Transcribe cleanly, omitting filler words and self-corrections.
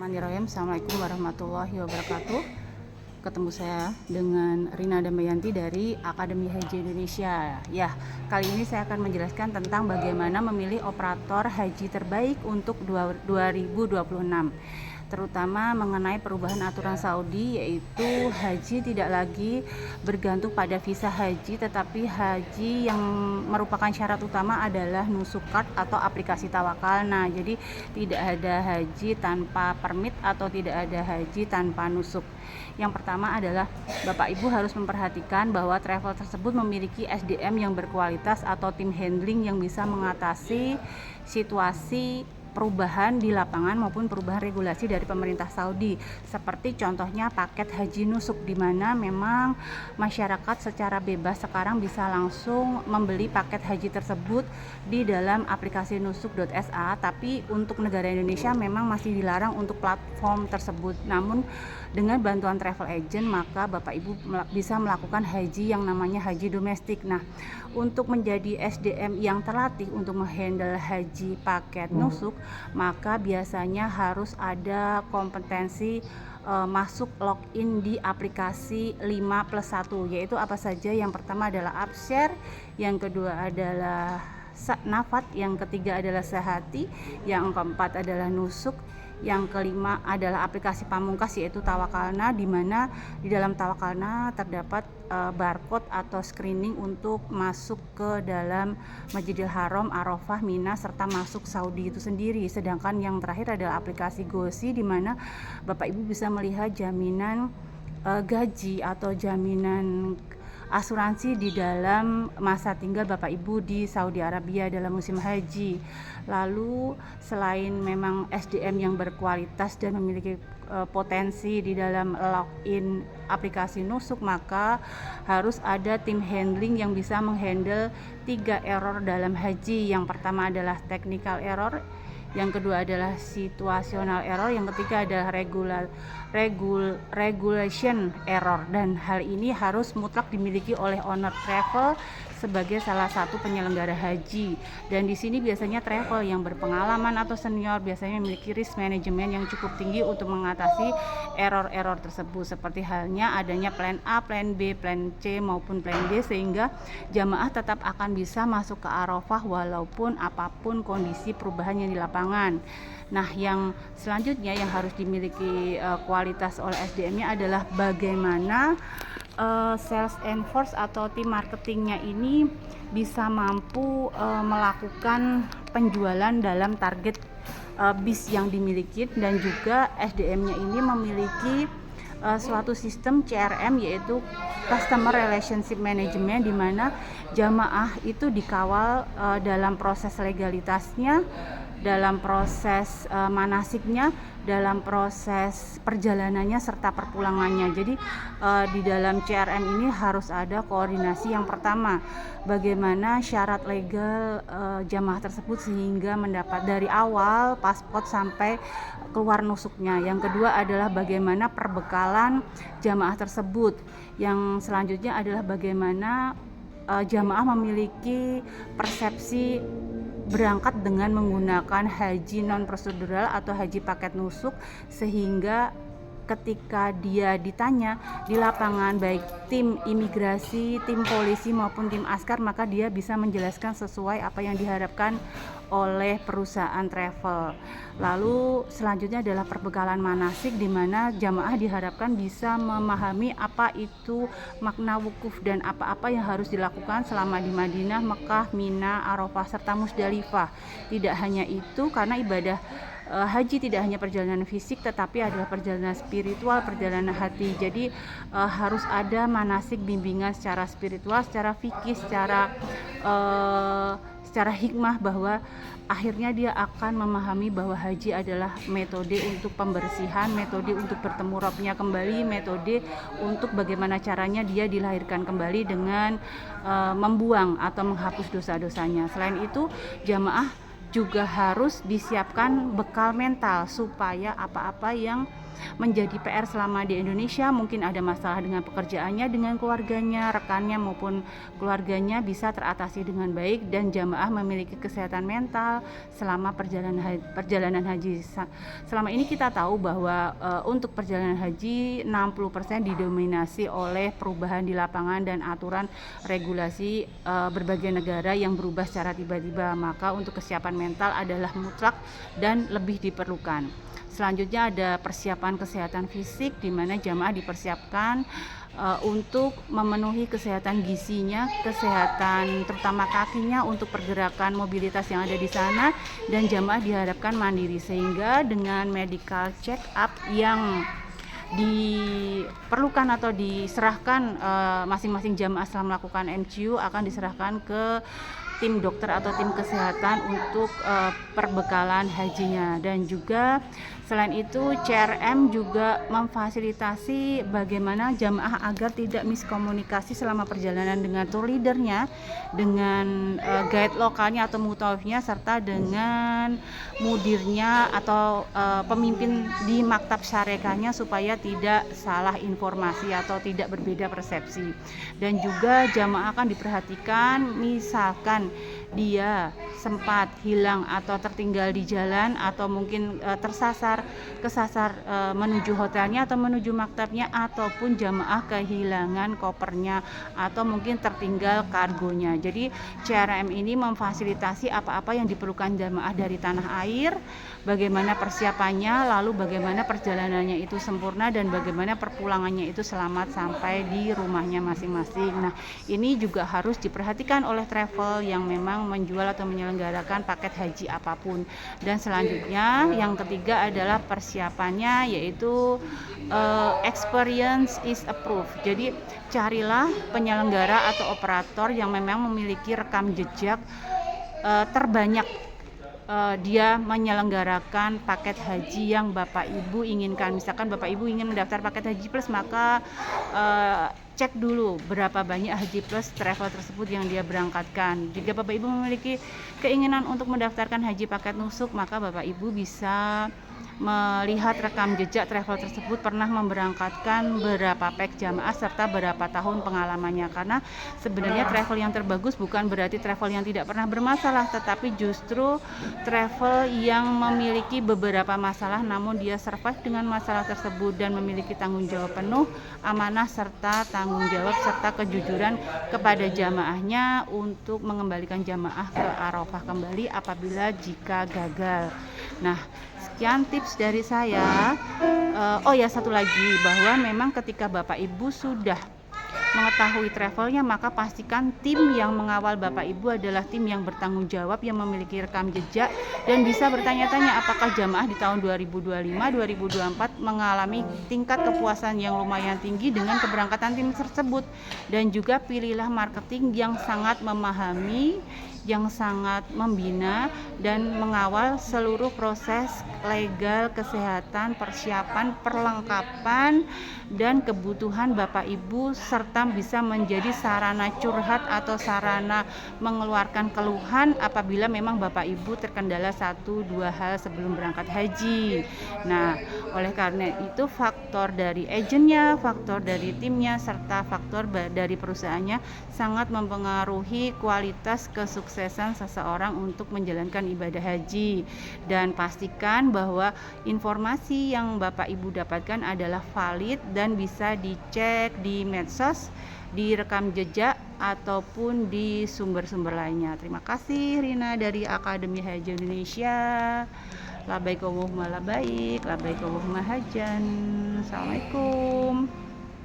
Bismillahirrahmanirrahim. Assalamualaikum warahmatullahi wabarakatuh. Ketemu saya dengan Rina Damayanti dari Akademi Haji Indonesia. Ya, kali ini saya akan menjelaskan tentang bagaimana memilih operator haji terbaik untuk 2026, terutama mengenai perubahan aturan Saudi, yaitu haji tidak lagi bergantung pada visa haji, tetapi haji yang merupakan syarat utama adalah nusuk card atau aplikasi tawakal. Nah, jadi tidak ada haji tanpa permit atau tidak ada haji tanpa nusuk. Yang pertama adalah Bapak Ibu harus memperhatikan bahwa travel tersebut memiliki SDM yang berkualitas atau tim handling yang bisa mengatasi situasi perubahan di lapangan maupun perubahan regulasi dari pemerintah Saudi, seperti contohnya paket haji nusuk, di mana memang masyarakat secara bebas sekarang bisa langsung membeli paket haji tersebut di dalam aplikasi nusuk.sa, tapi untuk negara Indonesia memang masih dilarang untuk platform tersebut. Namun dengan bantuan travel agent maka Bapak Ibu bisa melakukan haji yang namanya haji domestik. Nah, untuk menjadi SDM yang terlatih untuk menghandle haji paket nusuk, maka biasanya harus ada kompetensi masuk login di aplikasi 5+1, yaitu apa saja? Yang pertama adalah Upshare, yang kedua adalah Nafat, yang ketiga adalah Sehati, yang keempat adalah Nusuk, yang kelima adalah aplikasi pamungkas yaitu Tawakalna, di mana di dalam Tawakalna terdapat barcode atau screening untuk masuk ke dalam Masjidil Haram, Arafah, Mina, serta masuk Saudi itu sendiri. Sedangkan yang terakhir adalah aplikasi Gosi, di mana Bapak Ibu bisa melihat jaminan gaji atau jaminan asuransi di dalam masa tinggal Bapak Ibu di Saudi Arabia dalam musim haji. Lalu selain memang SDM yang berkualitas dan memiliki potensi di dalam login aplikasi nusuk, maka harus ada tim handling yang bisa menghandle 3 error dalam haji. Yang pertama adalah technical error, yang kedua adalah situational error, yang ketiga adalah regulation error, dan hal ini harus mutlak dimiliki oleh owner travel sebagai salah satu penyelenggara haji. Dan di sini biasanya travel yang berpengalaman atau senior biasanya memiliki risk management yang cukup tinggi untuk mengatasi error-error tersebut, seperti halnya adanya plan A, plan B, plan C maupun plan D, sehingga jamaah tetap akan bisa masuk ke Arafah walaupun apapun kondisi perubahan yang di lapangan. Nah, yang selanjutnya yang harus dimiliki kualitas oleh SDM-nya adalah bagaimana sales and force atau tim marketingnya ini bisa mampu melakukan penjualan dalam target bis yang dimiliki, dan juga SDM-nya ini memiliki suatu sistem CRM yaitu Customer Relationship Management, di mana jamaah itu dikawal dalam proses legalitasnya, dalam proses manasiknya, dalam proses perjalanannya serta perpulangannya. Jadi di dalam CRM ini harus ada koordinasi. Yang pertama, bagaimana syarat legal jamaah tersebut sehingga mendapat dari awal paspor sampai keluar nusuknya. Yang kedua adalah bagaimana perbekalan jamaah tersebut. Yang selanjutnya adalah bagaimana jamaah memiliki persepsi berangkat dengan menggunakan haji non prosedural atau haji paket nusuk, sehingga ketika dia ditanya di lapangan baik tim imigrasi, tim polisi maupun tim askar, maka dia bisa menjelaskan sesuai apa yang diharapkan oleh perusahaan travel. Lalu selanjutnya adalah perbekalan manasik, di mana jamaah diharapkan bisa memahami apa itu makna wukuf dan apa-apa yang harus dilakukan selama di Madinah, Mekah, Mina, Arafah serta Musdalifah. Tidak hanya itu, karena ibadah haji tidak hanya perjalanan fisik tetapi adalah perjalanan spiritual, perjalanan hati. Jadi harus ada manasik bimbingan secara spiritual, secara fikih, secara hikmah, bahwa akhirnya dia akan memahami bahwa haji adalah metode untuk pembersihan, metode untuk bertemu Rabbnya kembali, metode untuk bagaimana caranya dia dilahirkan kembali dengan membuang atau menghapus dosa-dosanya. Selain itu, jamaah juga harus disiapkan bekal mental supaya apa-apa yang menjadi PR selama di Indonesia, mungkin ada masalah dengan pekerjaannya, dengan keluarganya, rekannya maupun keluarganya bisa teratasi dengan baik, dan jamaah memiliki kesehatan mental selama perjalanan haji. Selama ini kita tahu bahwa untuk perjalanan haji 60% didominasi oleh perubahan di lapangan dan aturan regulasi berbagai negara yang berubah secara tiba-tiba, maka untuk kesiapan mental adalah mutlak dan lebih diperlukan. Selanjutnya ada persiapan kesehatan fisik, di mana jamaah dipersiapkan untuk memenuhi kesehatan gizinya, kesehatan terutama kakinya untuk pergerakan mobilitas yang ada di sana, dan jamaah diharapkan mandiri, sehingga dengan medical check up yang diperlukan atau diserahkan masing-masing jamaah setelah melakukan MCU akan diserahkan ke tim dokter atau tim kesehatan untuk perbekalan hajinya. Dan juga selain itu CRM juga memfasilitasi bagaimana jamaah agar tidak miskomunikasi selama perjalanan dengan tour leadernya, dengan guide lokalnya atau mutawifnya, serta dengan mudirnya atau pemimpin di maktab syarekahnya, supaya tidak salah informasi atau tidak berbeda persepsi. Dan juga jamaah akan diperhatikan misalkan dia sempat hilang atau tertinggal di jalan, atau mungkin kesasar menuju hotelnya atau menuju maktabnya, ataupun jamaah kehilangan kopernya atau mungkin tertinggal kargonya. Jadi CRM ini memfasilitasi apa-apa yang diperlukan jamaah dari tanah air, bagaimana persiapannya, lalu bagaimana perjalanannya itu sempurna, dan bagaimana perpulangannya itu selamat sampai di rumahnya masing-masing. Nah, ini juga harus diperhatikan oleh travel yang memang menjual atau menyelenggarakan paket haji apapun. Dan selanjutnya yang ketiga adalah persiapannya, yaitu experience is approved. Jadi carilah penyelenggara atau operator yang memang memiliki rekam jejak terbanyak dia menyelenggarakan paket haji yang Bapak Ibu inginkan. Misalkan Bapak Ibu ingin mendaftar paket haji plus, maka cek dulu berapa banyak haji plus travel tersebut yang dia berangkatkan. Jika Bapak Ibu memiliki keinginan untuk mendaftarkan haji paket nusuk, maka Bapak Ibu bisa melihat rekam jejak travel tersebut pernah memberangkatkan berapa pack jamaah serta berapa tahun pengalamannya. Karena sebenarnya travel yang terbagus bukan berarti travel yang tidak pernah bermasalah, tetapi justru travel yang memiliki beberapa masalah namun dia survive dengan masalah tersebut dan memiliki tanggung jawab penuh, amanah serta tanggung jawab serta kejujuran kepada jamaahnya untuk mengembalikan jamaah ke Arafah kembali apabila jika gagal. Nah, sekian tips dari saya. Oh ya, satu lagi, bahwa memang ketika Bapak Ibu sudah mengetahui travelnya, maka pastikan tim yang mengawal Bapak Ibu adalah tim yang bertanggung jawab, yang memiliki rekam jejak, dan bisa bertanya-tanya apakah jamaah di tahun 2025-2024 mengalami tingkat kepuasan yang lumayan tinggi dengan keberangkatan tim tersebut. Dan juga pilihlah marketing yang sangat memahami, yang sangat membina dan mengawal seluruh proses legal, kesehatan, persiapan, perlengkapan, dan kebutuhan Bapak Ibu, serta bisa menjadi sarana curhat atau sarana mengeluarkan keluhan apabila memang Bapak Ibu terkendala 1-2 hal sebelum berangkat haji. Nah, oleh karena itu faktor dari agennya, faktor dari timnya, serta faktor dari perusahaannya sangat mempengaruhi kualitas kesuksesan seseorang untuk menjalankan ibadah haji. Dan pastikan bahwa informasi yang Bapak Ibu dapatkan adalah valid dan bisa dicek di medsos, di rekam jejak, ataupun di sumber-sumber lainnya. Terima kasih, Rina dari Akademi Haji Indonesia. Labbaik Allahumma labbaik, labbaik Allahumma hajan. Assalamualaikum.